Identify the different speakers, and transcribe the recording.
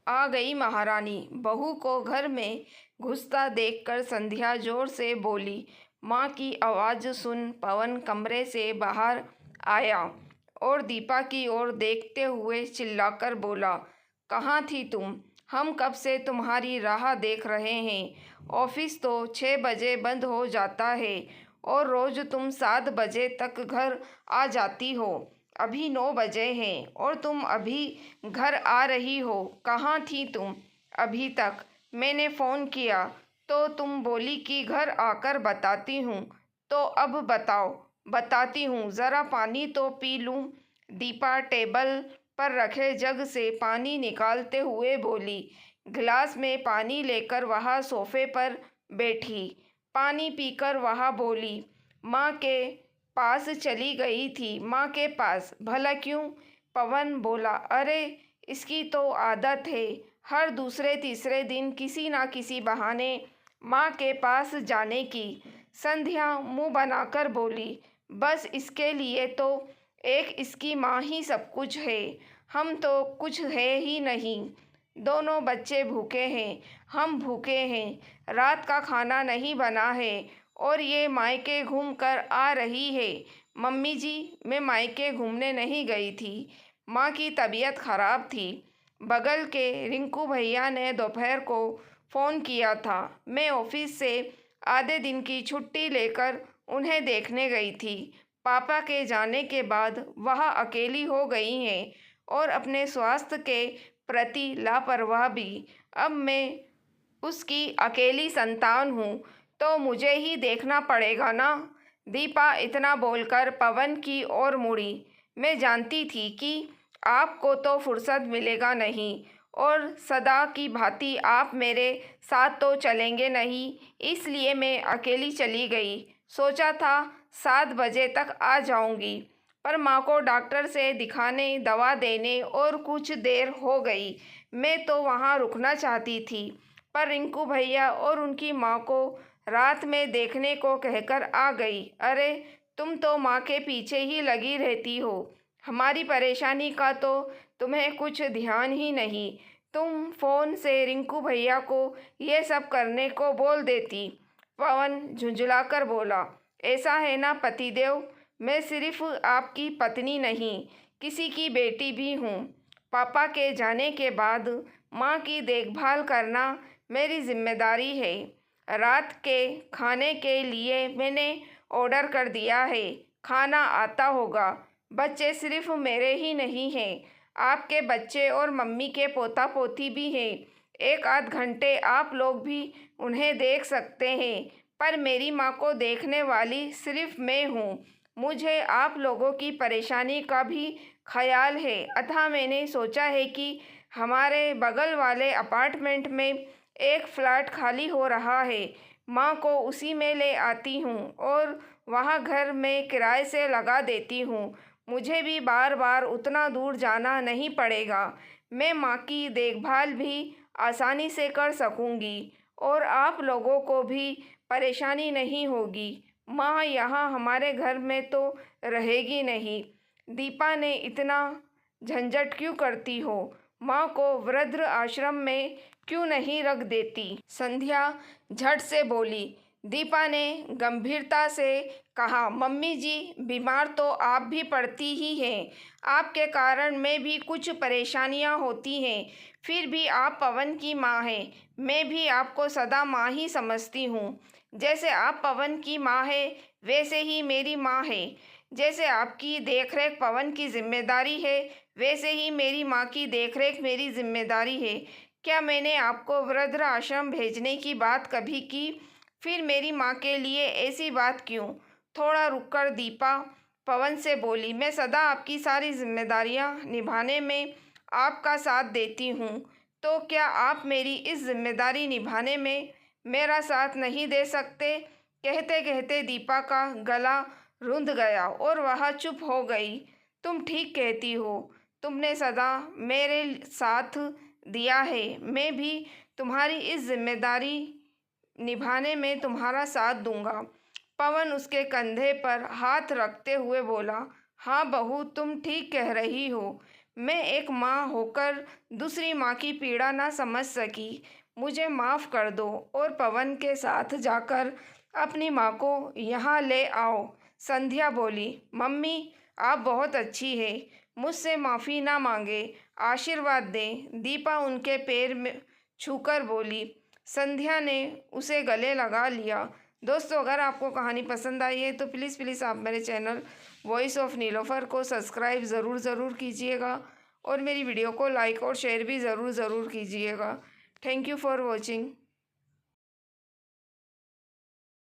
Speaker 1: आ गई महारानी। बहू को घर में घुसता देखकर संध्या जोर से बोली। माँ की आवाज़ सुन पवन कमरे से बाहर आया और दीपा की ओर देखते हुए चिल्लाकर बोला, कहाँ थी तुम? हम कब से तुम्हारी राह देख रहे हैं। ऑफिस तो 6 बजे बंद हो जाता है और रोज़ तुम 7 बजे तक घर आ जाती हो। अभी 9 बजे हैं और तुम अभी घर आ रही हो। कहाँ थी तुम अभी तक? मैंने फ़ोन किया तो तुम बोली कि घर आकर बताती हूँ। तो अब बताओ। बताती हूँ, ज़रा पानी तो पी लूँ। दीपा टेबल पर रखे जग से पानी निकालते हुए बोली। गिलास में पानी लेकर वह सोफे पर बैठी। पानी पीकर वह बोली, माँ के पास चली गई थी। माँ के पास? भला क्यों? पवन बोला, अरे इसकी तो आदत है हर दूसरे तीसरे दिन किसी ना किसी बहाने माँ के पास जाने की। संध्या मुंह बनाकर बोली, बस इसके लिए तो एक इसकी माँ ही सब कुछ है। हम तो कुछ है ही नहीं। दोनों बच्चे भूखे हैं, हम भूखे हैं। रात का खाना नहीं बना है और ये मायके घूम कर आ रही है। मम्मी जी, मैं मायके घूमने नहीं गई थी। माँ की तबीयत ख़राब थी। बगल के रिंकू भैया ने दोपहर को फ़ोन किया था। मैं ऑफिस से आधे दिन की छुट्टी लेकर उन्हें देखने गई थी। पापा के जाने के बाद वह अकेली हो गई हैं और अपने स्वास्थ्य के प्रति लापरवाह भी। अब मैं उसकी अकेली संतान हूँ तो मुझे ही देखना पड़ेगा ना। दीपा इतना बोलकर पवन की ओर मुड़ी। मैं जानती थी कि आपको तो फुर्सत मिलेगा नहीं और सदा की भांति आप मेरे साथ तो चलेंगे नहीं, इसलिए मैं अकेली चली गई। सोचा था 7 बजे तक आ जाऊंगी, पर माँ को डॉक्टर से दिखाने, दवा देने और कुछ देर हो गई। मैं तो वहाँ रुकना चाहती थी, पर रिंकू भैया और उनकी माँ को रात में देखने को कहकर आ गई। अरे तुम तो माँ के पीछे ही लगी रहती हो। हमारी परेशानी का तो तुम्हें कुछ ध्यान ही नहीं। तुम फ़ोन से रिंकू भैया को ये सब करने को बोल देती। पवन झुंझलाकर बोला, ऐसा है ना पतिदेव, मैं सिर्फ आपकी पत्नी नहीं, किसी की बेटी भी हूँ। पापा के जाने के बाद माँ की देखभाल करना मेरी जिम्मेदारी है। रात के खाने के लिए मैंने ऑर्डर कर दिया है। खाना आता होगा। बच्चे सिर्फ मेरे ही नहीं हैं, आपके बच्चे और मम्मी के पोता पोती भी हैं। एक आध घंटे आप लोग भी उन्हें देख सकते हैं, पर मेरी माँ को देखने वाली सिर्फ मैं हूँ। मुझे आप लोगों की परेशानी का भी ख्याल है, अतः मैंने सोचा है कि हमारे बगल वाले अपार्टमेंट में एक फ्लैट खाली हो रहा है। माँ को उसी में ले आती हूँ और वहाँ घर में किराए से लगा देती हूँ। मुझे भी बार बार उतना दूर जाना नहीं पड़ेगा। मैं माँ की देखभाल भी आसानी से कर सकूँगी और आप लोगों को भी परेशानी नहीं होगी। माँ यहाँ हमारे घर में तो रहेगी नहीं। दीपा ने इतना झंझट क्यों करती हो? माँ को वृद्ध आश्रम में क्यों नहीं रख देती? संध्या झट से बोली। दीपा ने गंभीरता से कहा, मम्मी जी, बीमार तो आप भी पड़ती ही हैं। आपके कारण मैं भी कुछ परेशानियां होती हैं, फिर भी आप पवन की माँ हैं। मैं भी आपको सदा माँ ही समझती हूँ। जैसे आप पवन की माँ है, वैसे ही मेरी माँ है। जैसे आपकी देखरेख पवन की जिम्मेदारी है, वैसे ही मेरी माँ की देखरेख मेरी जिम्मेदारी है। क्या मैंने आपको वृद्ध आश्रम भेजने की बात कभी की? फिर मेरी माँ के लिए ऐसी बात क्यों? थोड़ा रुककर दीपा पवन से बोली, मैं सदा आपकी सारी जिम्मेदारियाँ निभाने में आपका साथ देती हूँ, तो क्या आप मेरी इस जिम्मेदारी निभाने में मेरा साथ नहीं दे सकते? कहते कहते दीपा का गला रुंध गया और वह चुप हो गई। तुम ठीक कहती हो, तुमने सदा मेरे साथ दिया है। मैं भी तुम्हारी इस जिम्मेदारी निभाने में तुम्हारा साथ दूंगा। पवन उसके कंधे पर हाथ रखते हुए बोला, हाँ बहू, तुम ठीक कह रही हो। मैं एक माँ होकर दूसरी माँ की पीड़ा ना समझ सकी। मुझे माफ़ कर दो और पवन के साथ जाकर अपनी माँ को यहाँ ले आओ। संध्या बोली, मम्मी आप बहुत अच्छी है, मुझसे माफ़ी ना मांगे, आशीर्वाद दें। दीपा उनके पैर में छूकर बोली। संध्या ने उसे गले लगा लिया। दोस्तों, अगर आपको कहानी पसंद आई है तो प्लीज़ आप मेरे चैनल वॉइस ऑफ नीलोफर को सब्सक्राइब ज़रूर कीजिएगा और मेरी वीडियो को लाइक और शेयर भी ज़रूर कीजिएगा। Thank you for watching.